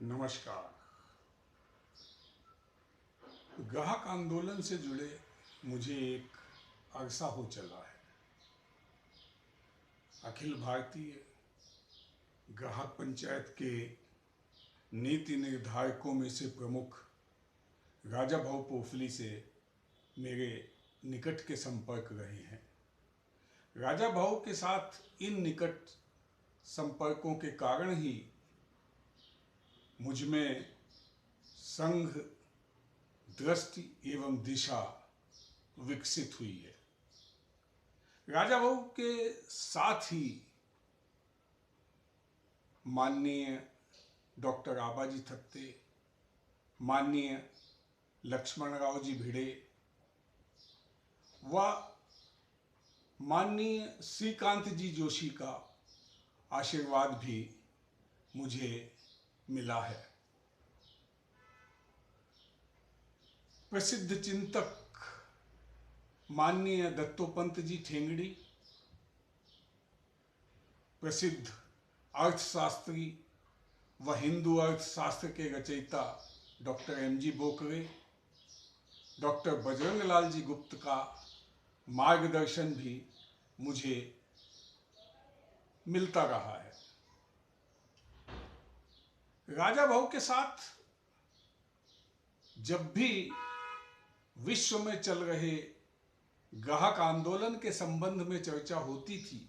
नमस्कार। ग्राहक आंदोलन से जुड़े मुझे एक अरसा हो चला है। अखिल भारतीय ग्राहक पंचायत के नीति निर्धारकों में से प्रमुख राजा भाऊ पोफली से मेरे निकट के संपर्क रहे हैं। राजा भाऊ के साथ इन निकट संपर्कों के कारण ही मुझमें संघ दृष्टि एवं दिशा विकसित हुई है। राजा भाऊ के साथ ही माननीय डॉक्टर आबाजी थत्ते, माननीय लक्ष्मणराव जी भिड़े व माननीय श्रीकांत जी जोशी का आशीर्वाद भी मुझे मिला है। प्रसिद्ध चिंतक माननीय दत्तोपंत जी ठेंगड़ी, प्रसिद्ध अर्थशास्त्री व हिंदू अर्थशास्त्र के रचयिता doctor M G Bokare, doctor Bajranglal ji Gupt का मार्गदर्शन भी मुझे मिलता रहा है। राजा भाऊ के साथ जब भी विश्व में चल रहे ग्राहक आंदोलन के संबंध में चर्चा होती थी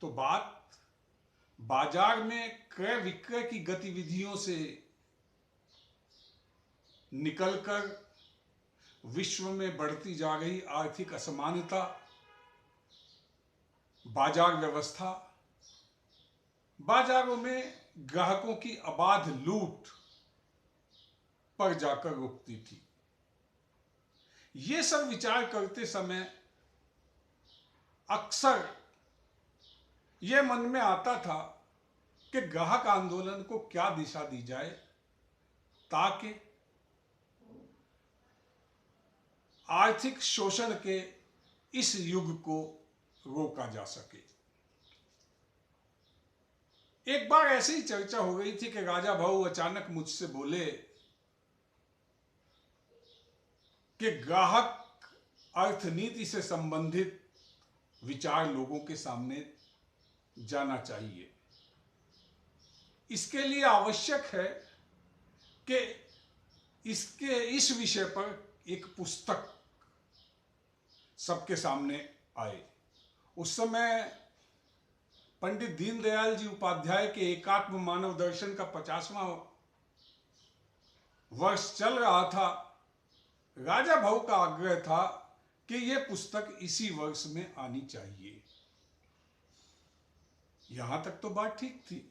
तो बात बाजार में क्रय विक्रय की गतिविधियों से निकलकर विश्व में बढ़ती जा रही आर्थिक असमानता, बाजार व्यवस्था, बाजारों में ग्राहकों की अबाध लूट पर जाकर रुकती थी। ये सब विचार करते समय अक्सर यह मन में आता था कि ग्राहक आंदोलन को क्या दिशा दी जाए ताकि आर्थिक शोषण के इस युग को रोका जा सके। एक बार ऐसी ही चर्चा हो गई थी कि राजा भाऊ अचानक मुझसे बोले कि ग्राहक अर्थनीति से संबंधित विचार लोगों के सामने जाना चाहिए। इसके लिए आवश्यक है कि इस विषय पर एक पुस्तक सबके सामने आए। उस समय पंडित दीनदयाल जी उपाध्याय के एकात्म मानव दर्शन का 50वां वर्ष चल रहा था। राजा भाऊ का आग्रह था कि यह पुस्तक इसी वर्ष में आनी चाहिए। यहां तक तो बात ठीक थी,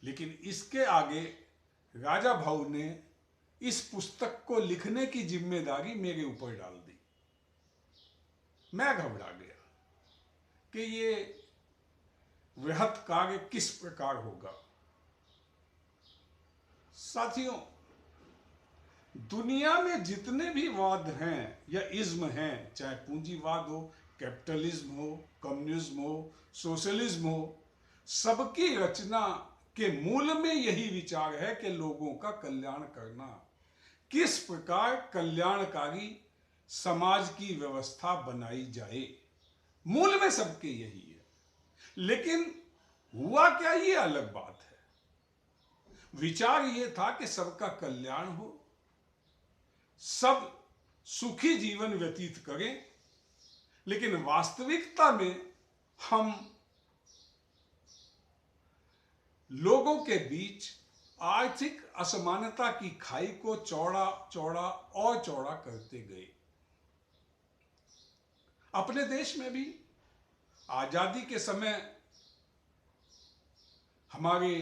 लेकिन इसके आगे राजा भाऊ ने इस पुस्तक को लिखने की जिम्मेदारी मेरे ऊपर डाल दी। मैं घबरा गया कि ये वृहत कार्य किस प्रकार होगा। साथियों, दुनिया में जितने भी वाद हैं या इज्म हैं, चाहे पूंजीवाद हो, कैपिटलिज्म हो, कम्युनिज्म हो, सोशलिज्म हो, सबकी रचना के मूल में यही विचार है कि लोगों का कल्याण करना, किस प्रकार कल्याणकारी समाज की व्यवस्था बनाई जाए। मूल में सबके यही है, लेकिन हुआ क्या ये अलग बात है। विचार ये था कि सबका कल्याण हो, सब सुखी जीवन व्यतीत करें, लेकिन वास्तविकता में हम लोगों के बीच आर्थिक असमानता की खाई को चौड़ा चौड़ा और चौड़ा करते गए। अपने देश में भी आजादी के समय हमारे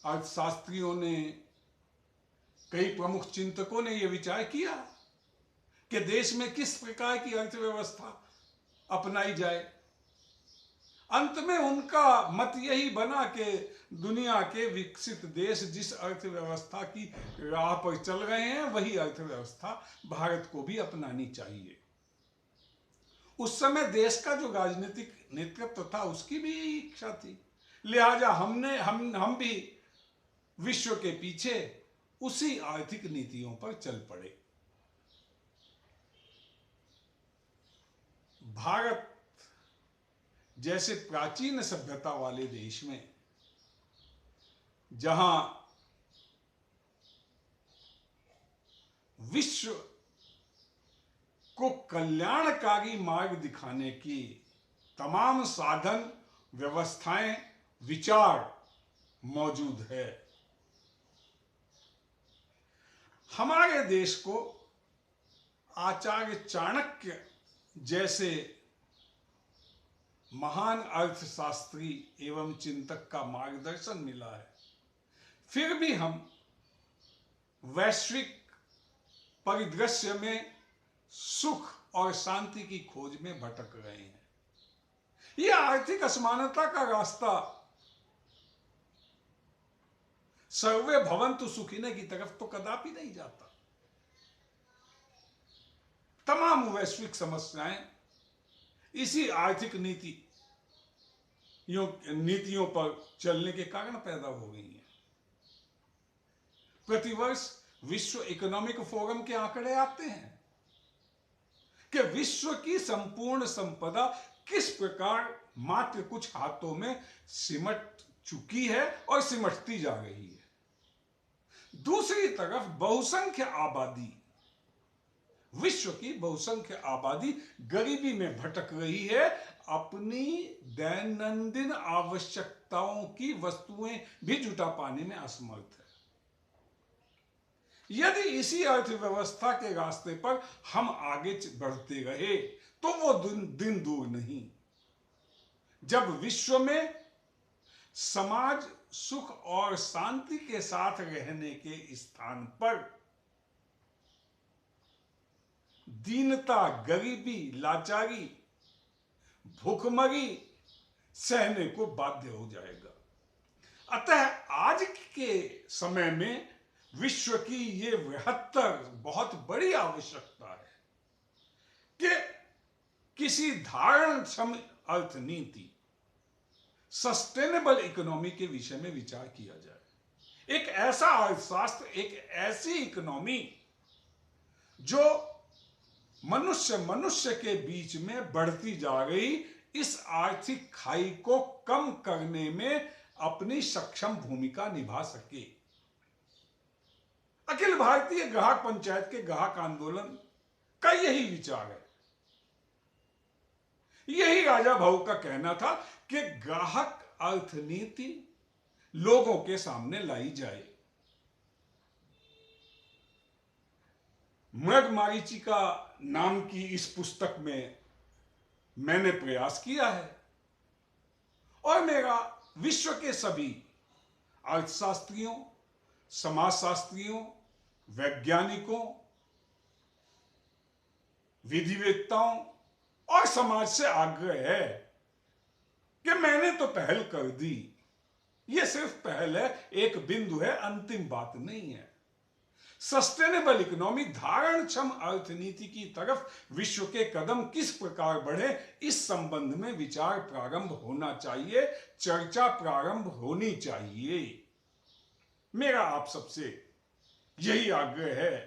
अर्थशास्त्रियों ने, कई प्रमुख चिंतकों ने यह विचार किया कि देश में किस प्रकार की अर्थव्यवस्था अपनाई जाए। अंत में उनका मत यही बना कि दुनिया के विकसित देश जिस अर्थव्यवस्था की राह पर चल रहे हैं वही अर्थव्यवस्था भारत को भी अपनानी चाहिए। उस समय देश का जो राजनीतिक नेतृत्व था उसकी भी यही इच्छा थी। लिहाजा हम भी विश्व के पीछे उसी आर्थिक नीतियों पर चल पड़े। भारत जैसे प्राचीन सभ्यता वाले देश में, जहां विश्व को कल्याणकारी मार्ग दिखाने की तमाम साधन, व्यवस्थाएं, विचार मौजूद है, हमारे देश को आचार्य चाणक्य जैसे महान अर्थशास्त्री एवं चिंतक का मार्गदर्शन मिला है, फिर भी हम वैश्विक परिदृश्य में सुख और शांति की खोज में भटक रहे हैं। यह आर्थिक असमानता का रास्ता सर्वे भवन्तु सुखिने की तरफ तो कदापि नहीं जाता। तमाम वैश्विक समस्याएं इसी आर्थिक नीतियों पर चलने के कारण पैदा हो गई हैं। प्रतिवर्ष विश्व इकोनॉमिक फोरम के आंकड़े आते हैं कि विश्व की संपूर्ण संपदा किस प्रकार मात्र कुछ हाथों में सिमट चुकी है और सिमटती जा रही है। दूसरी तरफ बहुसंख्य आबादी, विश्व की बहुसंख्य आबादी गरीबी में भटक रही है, अपनी दैनंदिन आवश्यकताओं की वस्तुएं भी जुटा पाने में असमर्थ है। यदि इसी अर्थव्यवस्था के रास्ते पर हम आगे बढ़ते रहे तो वो दिन दूर नहीं जब विश्व में समाज सुख और शांति के साथ रहने के स्थान पर दीनता, गरीबी, लाचारी, भूखमरी सहने को बाध्य हो जाएगा। अतः आज के समय में विश्व की ये बृहत्तर बहुत बड़ी आवश्यकता है कि किसी धारणक्षम अर्थनीति, सस्टेनेबल इकोनॉमी के विषय में विचार किया जाए। एक ऐसा अर्थशास्त्र, एक ऐसी इकोनॉमी जो मनुष्य के बीच में बढ़ती जा रही इस आर्थिक खाई को कम करने में अपनी सक्षम भूमिका निभा सके। अखिल भारतीय ग्राहक पंचायत के ग्राहक आंदोलन का यही विचार है। यही राजा भाऊ का कहना था कि ग्राहक अर्थनीति लोगों के सामने लाई जाए। मृगमरीचिका नाम की इस पुस्तक में मैंने प्रयास किया है और मेरा विश्व के सभी अर्थशास्त्रियों, समाजशास्त्रियों, वैज्ञानिकों, विधिवेत्ताओं और समाज से आग्रह है कि मैंने तो पहल कर दी। यह सिर्फ पहल है, एक बिंदु है, अंतिम बात नहीं है। सस्टेनेबल इकोनॉमी, धारणक्षम अर्थनीति की तरफ विश्व के कदम किस प्रकार बढ़े, इस संबंध में विचार प्रारंभ होना चाहिए, चर्चा प्रारंभ होनी चाहिए। मेरा आप सबसे यही आग्रह है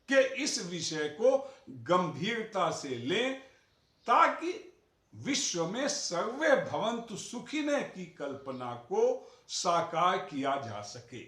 कि इस विषय को गंभीरता से लें ताकि विश्व में सर्वे भवन्तु सुखिने की कल्पना को साकार किया जा सके।